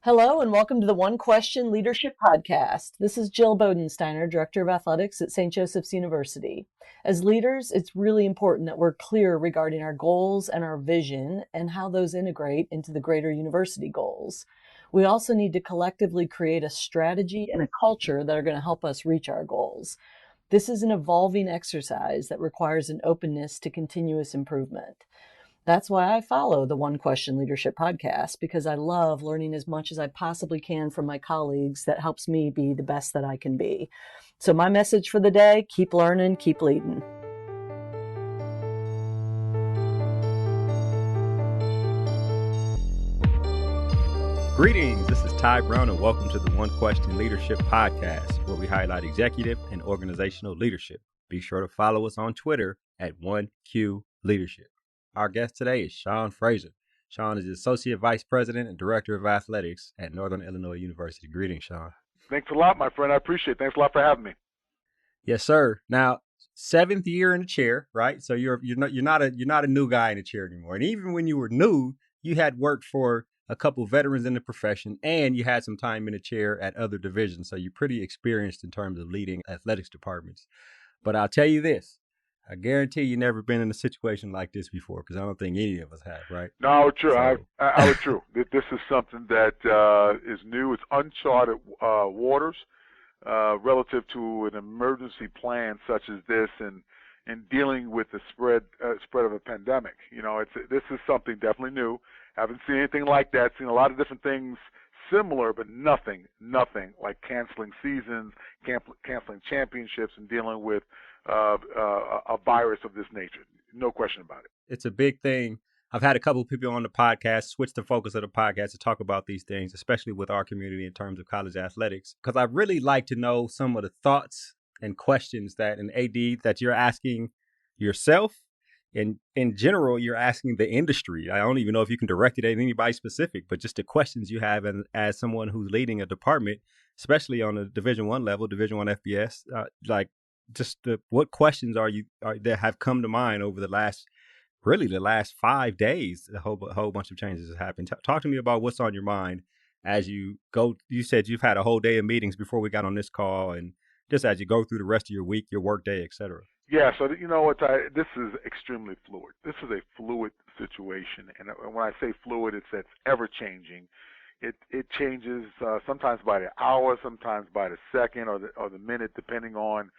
Hello and welcome to the One Question Leadership Podcast. This is Jill Bodensteiner, Director of Athletics at St. Joseph's University. As leaders, it's really important that we're clear regarding our goals and our vision and how those integrate into the greater university goals. We also need to collectively create a strategy and a culture that are going to help us reach our goals. This is an evolving exercise that requires an openness to continuous improvement. That's why I follow the One Question Leadership Podcast, because I love learning as much as I possibly can from my colleagues that helps me be the best that I can be. So my message for the day, keep learning, keep leading. Greetings, this is Ty Brown and welcome to the One Question Leadership Podcast, where we highlight executive and organizational leadership. Be sure to follow us on Twitter at 1Q Leadership. Our guest today is Sean Frazier. Sean is the Associate Vice President and Director of Athletics at Northern Illinois University. Greetings, Sean. Thanks a lot, my friend. I appreciate it. Thanks a lot for having me. Yes, sir. Now, 7th year in the chair, right? So you're not a new guy in the chair anymore. And even when you were new, you had worked for a couple veterans in the profession, and you had some time in the chair at other divisions. So you're pretty experienced in terms of leading athletics departments. But I'll tell you this. I guarantee you never been in a situation like this before, because I don't think any of us have, right? No, true. So. I would true. This is something that is new. It's uncharted waters relative to an emergency plan such as this, and dealing with the spread of a pandemic. You know, this is something definitely new. Haven't seen anything like that. Seen a lot of different things similar, but nothing like canceling seasons, canceling championships, and dealing with a virus of this nature. No question about it. It's a big thing. I've had a couple of people on the podcast switch the focus of the podcast to talk about these things, especially with our community in terms of college athletics, because I really like to know some of the thoughts and questions that an AD that you're asking yourself, and in general, you're asking the industry. I don't even know if you can direct it at anybody specific, but just the questions you have as someone who's leading a department, especially on a Division I level, Division I FBS, what questions that have come to mind over the last 5 days? A whole bunch of changes have happened. Talk to me about what's on your mind as you go. You said you've had a whole day of meetings before we got on this call, and just as you go through the rest of your week, your work day, et cetera. Yeah, so you know what, this is extremely fluid. This is a fluid situation, and when I say fluid, it's ever changing. It changes sometimes by the hour, sometimes by the second or the minute, depending on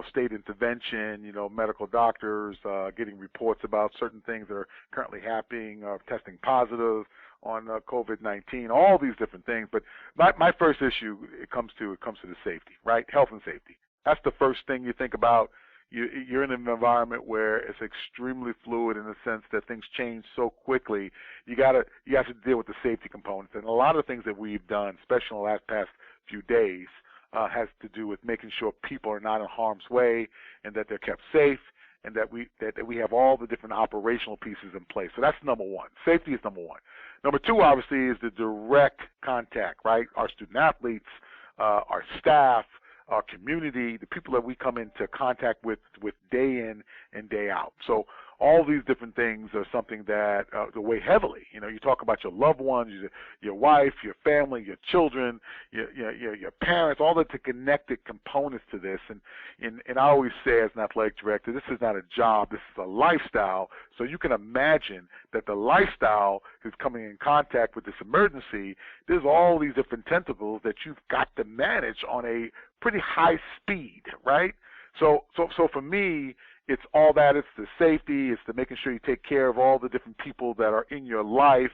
state intervention, medical doctors getting reports about certain things that are currently happening, testing positive on COVID-19, all these different things. But my first issue, it comes to the safety, right? Health and safety. That's the first thing you think about. You're in an environment where it's extremely fluid in the sense that things change so quickly. You have to deal with the safety components, and a lot of the things that we've done, especially in the past few days, has to do with making sure people are not in harm's way and that they're kept safe, and that we have all the different operational pieces in place. So that's number one. Safety is number one. Number two, obviously, is the direct contact, right? Our student athletes, our staff, our community, the people that we come into contact with day in and day out. So all these different things are something that weigh heavily. You talk about your loved ones, your wife, your family, your children, your parents, all the connected components to this. And I always say, as an athletic director, this is not a job, this is a lifestyle. So you can imagine that the lifestyle is coming in contact with this emergency. There's all these different tentacles that you've got to manage on a pretty high speed, right? So for me, it's all that. It's the safety. It's the making sure you take care of all the different people that are in your life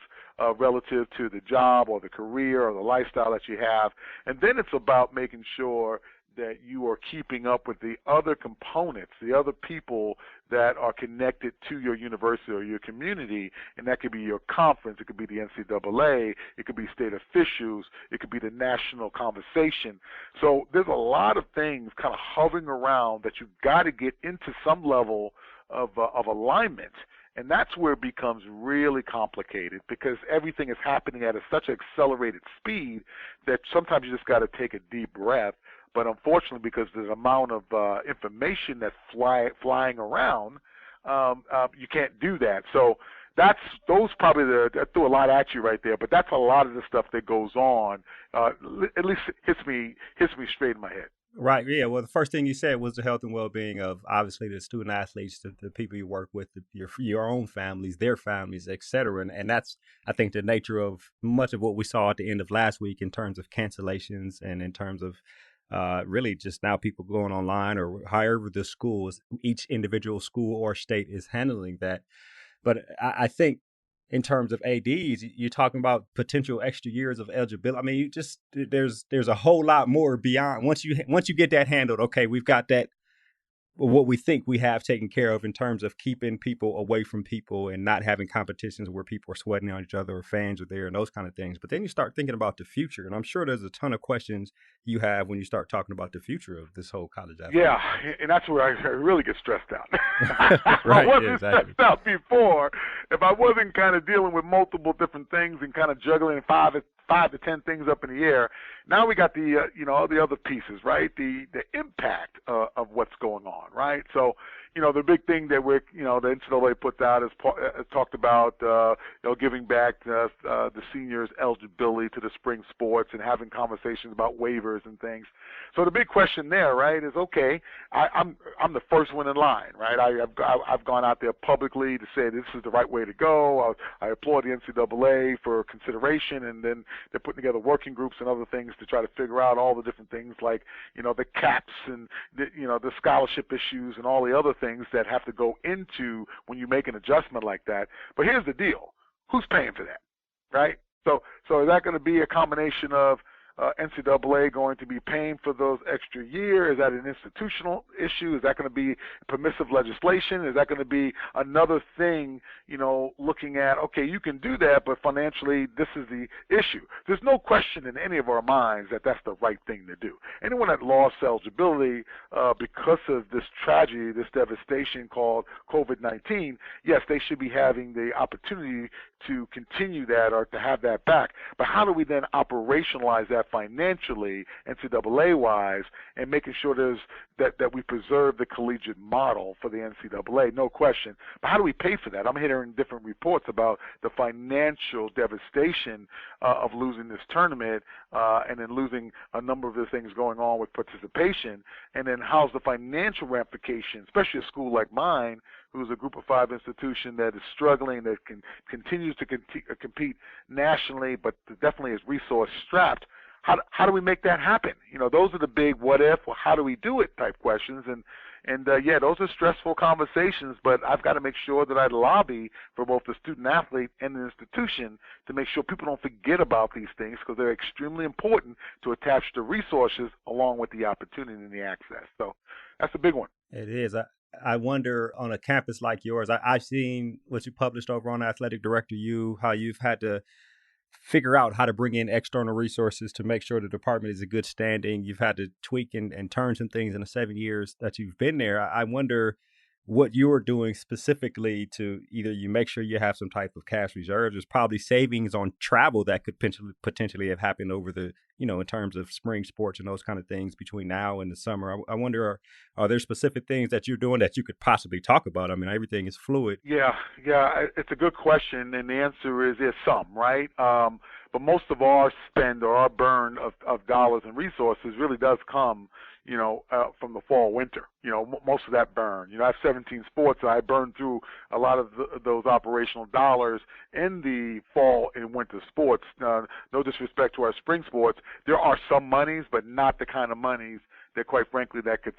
relative to the job or the career or the lifestyle that you have. And then it's about making sure that you are keeping up with the other components, the other people that are connected to your university or your community, and that could be your conference, it could be the NCAA, it could be state officials, it could be the national conversation. So there's a lot of things kind of hovering around that you've got to get into some level of alignment. And that's where it becomes really complicated, because everything is happening at such an accelerated speed that sometimes you just got to take a deep breath. But unfortunately, because there's an amount of information that's flying around, you can't do that. So those probably I threw a lot at you right there, but that's a lot of the stuff that goes on. At least hits me straight in my head. Right. Yeah. Well, the first thing you said was the health and well-being of obviously the student athletes, the people you work with, your own families, their families, et cetera. And that's, I think, the nature of much of what we saw at the end of last week in terms of cancellations and in terms of really just now people going online or however the schools, each individual school or state is handling that. But I think in terms of ADs, you're talking about potential extra years of eligibility. I mean, you just there's a whole lot more beyond once you get that handled. Okay, we've got that what we think we have taken care of in terms of keeping people away from people and not having competitions where people are sweating on each other or fans are there and those kind of things. But then you start thinking about the future, and I'm sure there's a ton of questions you have when you start talking about the future of this whole college athletics. Yeah, and that's where I really get stressed out. Right, I wasn't exactly. stressed out before if I wasn't kind of dealing with multiple different things and kind of juggling five to 10 things up in the air. Now we got the all the other pieces, right? The impact of what's going on, right? So the big thing that the NCAA puts out is talked about giving back the seniors eligibility to the spring sports and having conversations about waivers and things. So the big question there, right, is okay. I'm the first one in line, right? I've gone out there publicly to say this is the right way to go. I applaud the NCAA for consideration, and then they're putting together working groups and other things to try to figure out all the different things like the caps and the scholarship issues and all the other things that have to go into when you make an adjustment like that. But here's the deal: who's paying for that, right? So is that going to be a combination of NCAA going to be paying for those extra years? Is that an institutional issue? Is that going to be permissive legislation? Is that going to be another thing, looking at, okay, you can do that, but financially this is the issue? There's no question in any of our minds that that's the right thing to do. Anyone that lost eligibility because of this tragedy, this devastation called COVID-19, yes, they should be having the opportunity to continue that or to have that back. But how do we then operationalize that financially, NCAA-wise, and making sure that we preserve the collegiate model for the NCAA? No question. But how do we pay for that? I'm hearing different reports about the financial devastation of losing this tournament and then losing a number of the things going on with participation. And then how's the financial ramification, especially a school like mine, who's a Group of 5 institution that is struggling, that continues to compete nationally, but definitely is resource strapped. How do we make that happen? Those are the big what if, or how do we do it type questions. And those are stressful conversations, but I've got to make sure that I lobby for both the student athlete and the institution to make sure people don't forget about these things, because they're extremely important to attach the resources along with the opportunity and the access. So that's a big one. It is. I wonder, on a campus like yours, I've seen what you published over on Athletic Director U, how you've had to figure out how to bring in external resources to make sure the department is in good standing. You've had to tweak and turn some things in the 7 years that you've been there. I wonder what you're doing specifically to either you make sure you have some type of cash reserves. There's probably savings on travel that could potentially have happened over the, in terms of spring sports and those kind of things between now and the summer. I wonder, are there specific things that you're doing that you could possibly talk about? I mean, everything is fluid. Yeah, it's a good question, and the answer is some, right? But most of our spend or our burn of dollars and resources really does come, from the fall, winter. Most of that burn. I have 17 sports, and I burn through a lot of those operational dollars in the fall and winter sports. No disrespect to our spring sports. There are some monies, but not the kind of monies that, quite frankly, that could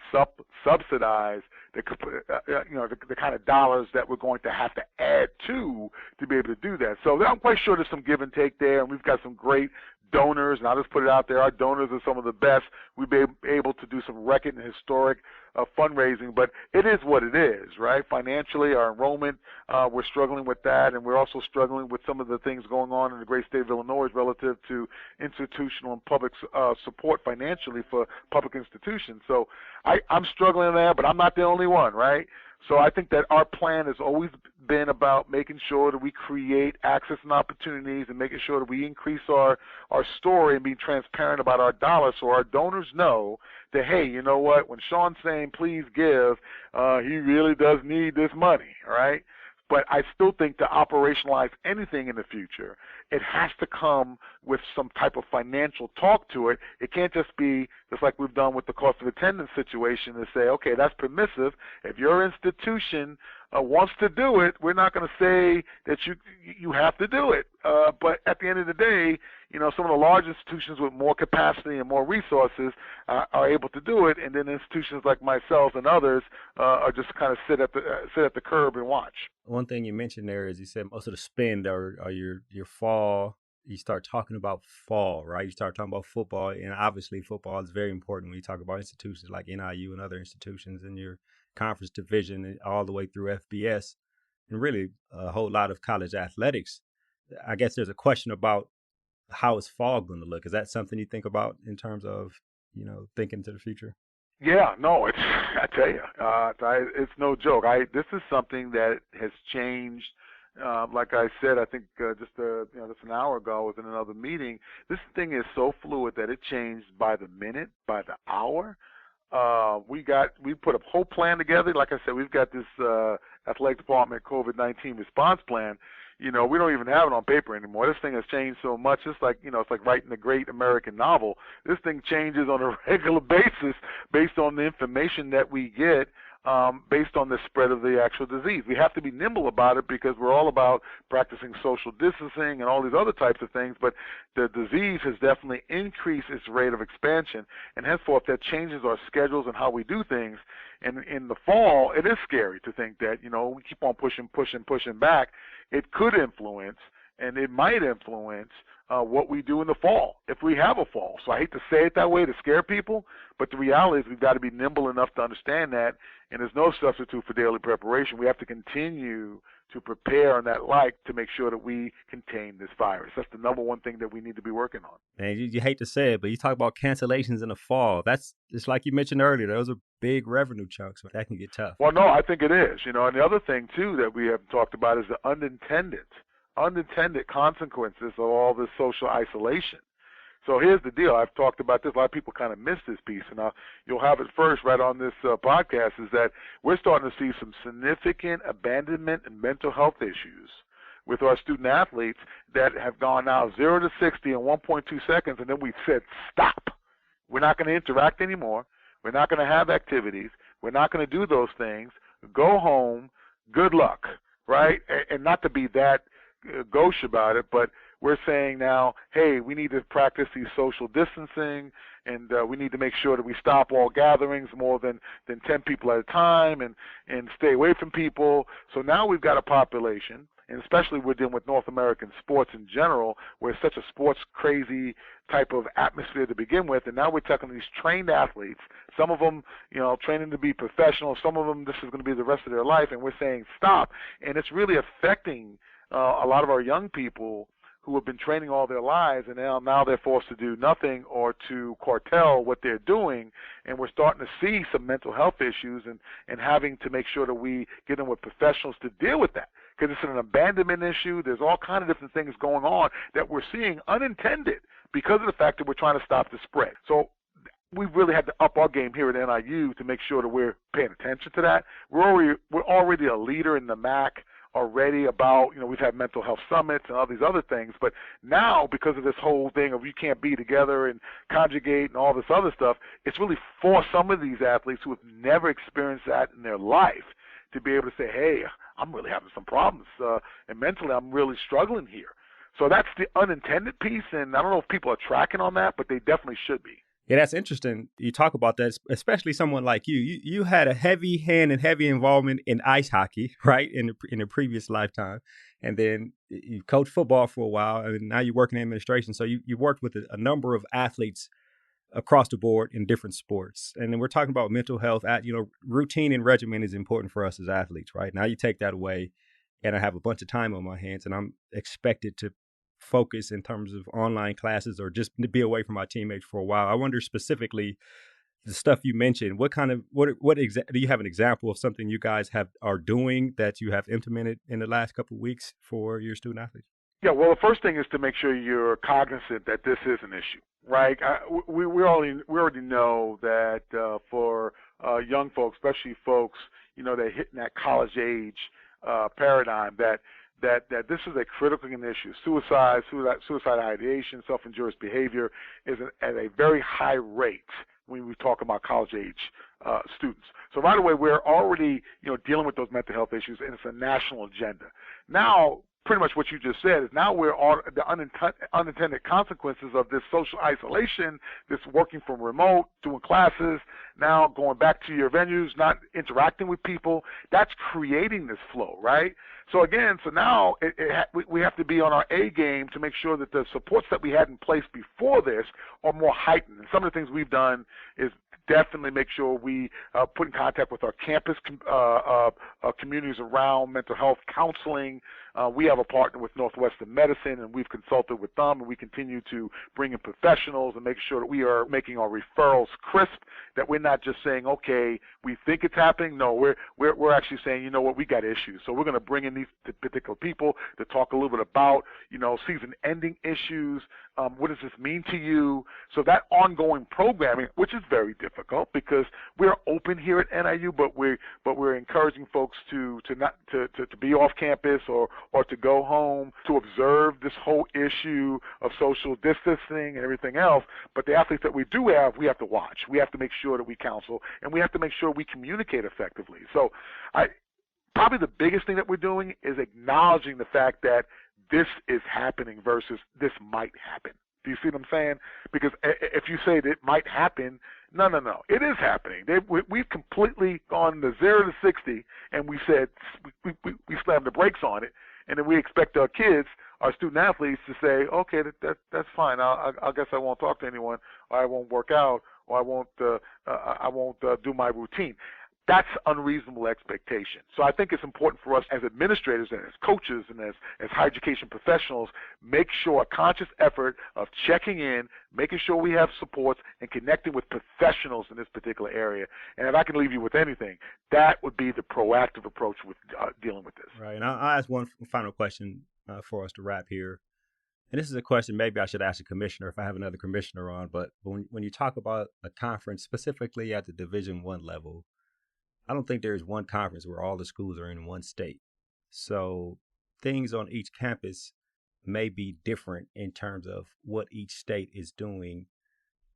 subsidize the kind of dollars that we're going to have to add to be able to do that. So I'm quite sure there's some give and take there, and we've got some great donors, and I'll just put it out there, our donors are some of the best. We've been able to do some record and historic fundraising, but it is what it is, right? Financially, our enrollment, we're struggling with that, and we're also struggling with some of the things going on in the great state of Illinois relative to institutional and public support financially for public institutions. So I'm struggling there, but I'm not the only one, right? So I think that our plan has always been about making sure that we create access and opportunities and making sure that we increase our story and being transparent about our dollars so our donors know that, hey, you know what, when Sean's saying please give, he really does need this money, all right? But I still think to operationalize anything in the future, it has to come with some type of financial talk to it. It can't just be just like we've done with the cost of attendance situation to say, okay, that's permissive. If your institution wants to do it, we're not going to say that you have to do it. But at the end of the day, some of the large institutions with more capacity and more resources are able to do it, and then institutions like myself and others are just kind of sit at the curb and watch. One thing you mentioned there is you said most of the spend or your fall. You start talking about fall, right? You start talking about football, and obviously football is very important when you talk about institutions like NIU and other institutions in your conference division and all the way through FBS, and really a whole lot of college athletics. I guess there's a question about how is fall going to look. Is that something you think about in terms of, thinking to the future? Yeah, no, I tell you, it's no joke. This is something that has changed. Like I said, I think just an hour ago, I was in another meeting. This thing is so fluid that it changed by the minute, by the hour. We put a whole plan together. Like I said, we've got this athletic department COVID-19 response plan. We don't even have it on paper anymore. This thing has changed so much. It's like writing a great American novel. This thing changes on a regular basis based on the information that we get, based on the spread of the actual disease. We have to be nimble about it because we're all about practicing social distancing and all these other types of things, but the disease has definitely increased its rate of expansion, and henceforth that changes our schedules and how we do things. And in the fall, it is scary to think that, we keep on pushing back. It could influence, and it might influence what we do in the fall, if we have a fall. So I hate to say it that way to scare people, but the reality is we've got to be nimble enough to understand that, and there's no substitute for daily preparation. We have to continue to prepare on that to make sure that we contain this virus. That's the number one thing that we need to be working on. Man, you hate to say it, but you talk about cancellations in the fall. That's just like you mentioned earlier. Those are big revenue chunks. That can get tough. Well, no, I think it is. And the other thing, too, that we haven't talked about is the unintended consequences of all this social isolation. So here's the deal. I've talked about this. A lot of people kind of miss this piece, and you'll have it first right on this podcast, is that we're starting to see some significant abandonment and mental health issues with our student athletes that have gone now 0 to 60 in 1.2 seconds, and then we said, stop. We're not going to interact anymore. We're not going to have activities. We're not going to do those things. Go home. Good luck, right? And not to be that gauche about it, but we're saying now, hey, we need to practice these social distancing, and we need to make sure that we stop all gatherings more than 10 people at a time and stay away from people. So now we've got a population, and especially we're dealing with North American sports in general, where it's such a sports crazy type of atmosphere to begin with, and now we're talking to these trained athletes, some of them, training to be professional, some of them this is going to be the rest of their life, and we're saying stop. And it's really affecting a lot of our young people who have been training all their lives, and now they're forced to do nothing or to curtail what they're doing, and we're starting to see some mental health issues and having to make sure that we get in with professionals to deal with that, because it's an abandonment issue. There's all kinds of different things going on that we're seeing unintended because of the fact that we're trying to stop the spread. So we've really had to up our game here at NIU to make sure that we're paying attention to that. We're already a leader in the MAC already about, we've had mental health summits and all these other things, but now because of this whole thing of you can't be together and conjugate and all this other stuff, it's really forced some of these athletes who have never experienced that in their life to be able to say, hey, I'm really having some problems, and mentally I'm really struggling here. So that's the unintended piece, and I don't know if people are tracking on that, but they definitely should be. Yeah, that's interesting. You talk about that, especially someone like you. You had a heavy hand and heavy involvement in ice hockey, right, in a previous lifetime. And then you coached football for a while, and now you work in administration. So you worked with a number of athletes across the board in different sports. And then we're talking about mental health. Routine and regimen is important for us as athletes, right? Now you take that away, and I have a bunch of time on my hands, and I'm expected to focus in terms of online classes or just to be away from my teammates for a while. I wonder specifically the stuff you mentioned. What do you have an example of something you guys are doing that you have implemented in the last couple of weeks for your student athletes? Yeah, well, the first thing is to make sure you're cognizant that this is an issue, right? We already know that for young folks, especially folks, they're hitting that college age, paradigm that this is a critical issue. Suicide ideation, self-injurious behavior is at a very high rate when we talk about college-age students. So right away, we're already dealing with those mental health issues, and it's a national agenda. Now, pretty much what you just said is now we're all the unintended consequences of this social isolation, this working from remote, doing classes, now going back to your venues, not interacting with people. That's creating this flow, right? So again, now we have to be on our A game to make sure that the supports that we had in place before this are more heightened. And some of the things we've done is definitely make sure we put in contact with our campus communities around mental health counseling. We have a partner with Northwestern Medicine, and we've consulted with them, and we continue to bring in professionals and make sure that we are making our referrals crisp, that we're not just saying, okay, we think it's happening. No, we're actually saying, you know what, we got issues. So we're going to bring in these particular people to talk a little bit about, season-ending issues. What does this mean to you? So that ongoing programming, which is very difficult because we're open here at NIU, but we're encouraging folks to be off campus or to go home to observe this whole issue of social distancing and everything else. But the athletes that we do have, we have to watch. We have to make sure that we counsel, and we have to make sure we communicate effectively. So probably the biggest thing that we're doing is acknowledging the fact that this is happening versus this might happen. Do you see what I'm saying? Because if you say that it might happen, no. It is happening. We've completely gone to 0 to 60, and we said we slammed the brakes on it, and then we expect our kids, our student athletes, to say, okay, that's fine. I guess I won't talk to anyone, or I won't work out, or I won't do my routine. That's unreasonable expectation. So I think it's important for us as administrators and as coaches and as higher education professionals, make sure a conscious effort of checking in, making sure we have supports, and connecting with professionals in this particular area. And if I can leave you with anything, that would be the proactive approach with dealing with this. Right. And I'll ask one final question for us to wrap here. And this is a question maybe I should ask a commissioner if I have another commissioner on. But when you talk about a conference specifically at the Division I level, I don't think there's one conference where all the schools are in one state. So things on each campus may be different in terms of what each state is doing,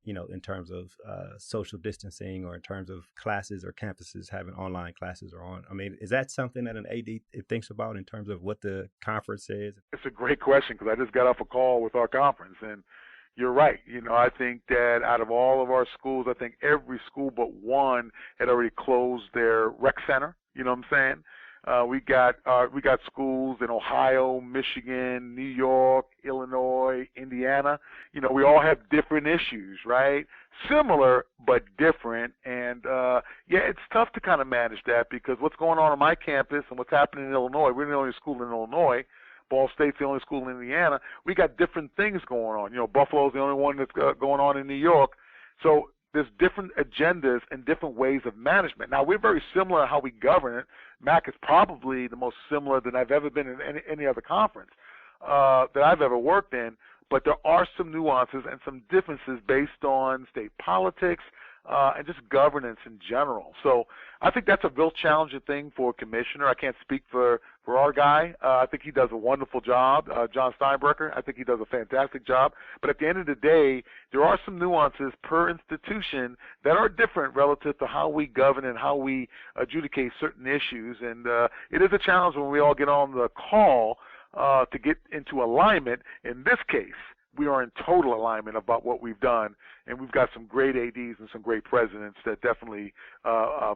in terms of social distancing or in terms of classes or campuses having online classes or on. I mean, is that something that an AD thinks about in terms of what the conference is? It's a great question because I just got off a call with our conference, and you're right. I think that out of all of our schools, I think every school but one had already closed their rec center. You know what I'm saying? We got schools in Ohio, Michigan, New York, Illinois, Indiana. We all have different issues, right? Similar but different. And it's tough to kind of manage that because what's going on my campus and what's happening in Illinois. We're the only school in Illinois. Ball State's the only school in Indiana. We got different things going on. Buffalo's the only one that's going on in New York. So there's different agendas and different ways of management. Now, we're very similar in how we govern it. MAC is probably the most similar than I've ever been in any other conference that I've ever worked in. But there are some nuances and some differences based on state politics and just governance in general. So I think that's a real challenging thing for a commissioner. I can't speak for our guy. I think he does a wonderful job, John Steinbrecher. I think he does a fantastic job. But at the end of the day, there are some nuances per institution that are different relative to how we govern and how we adjudicate certain issues. And it is a challenge when we all get on the call to get into alignment. In this case, we are in total alignment about what we've done, and we've got some great ADs and some great presidents that definitely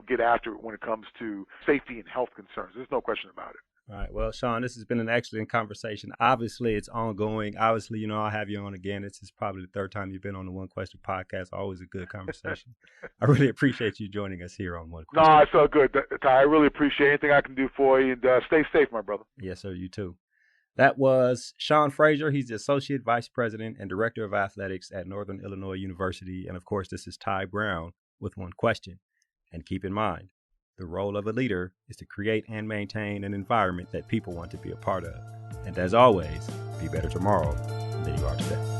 get after it when it comes to safety and health concerns. There's no question about it. All right. Well, Sean, this has been an excellent conversation. Obviously, it's ongoing. Obviously, I'll have you on again. This is probably the third time you've been on the One Question podcast. Always a good conversation. I really appreciate you joining us here on One Question. No, it's so good, Ty. I really appreciate anything I can do for you, and stay safe, my brother. Yes, sir. You too. That was Sean Frazier. He's the Associate Vice President and Director of Athletics at Northern Illinois University. And of course, this is Ty Brown with One Question. And keep in mind, the role of a leader is to create and maintain an environment that people want to be a part of. And as always, be better tomorrow than you are today.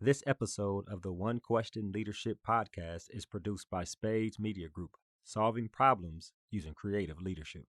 This episode of the One Question Leadership Podcast is produced by Spades Media Group, solving problems using creative leadership.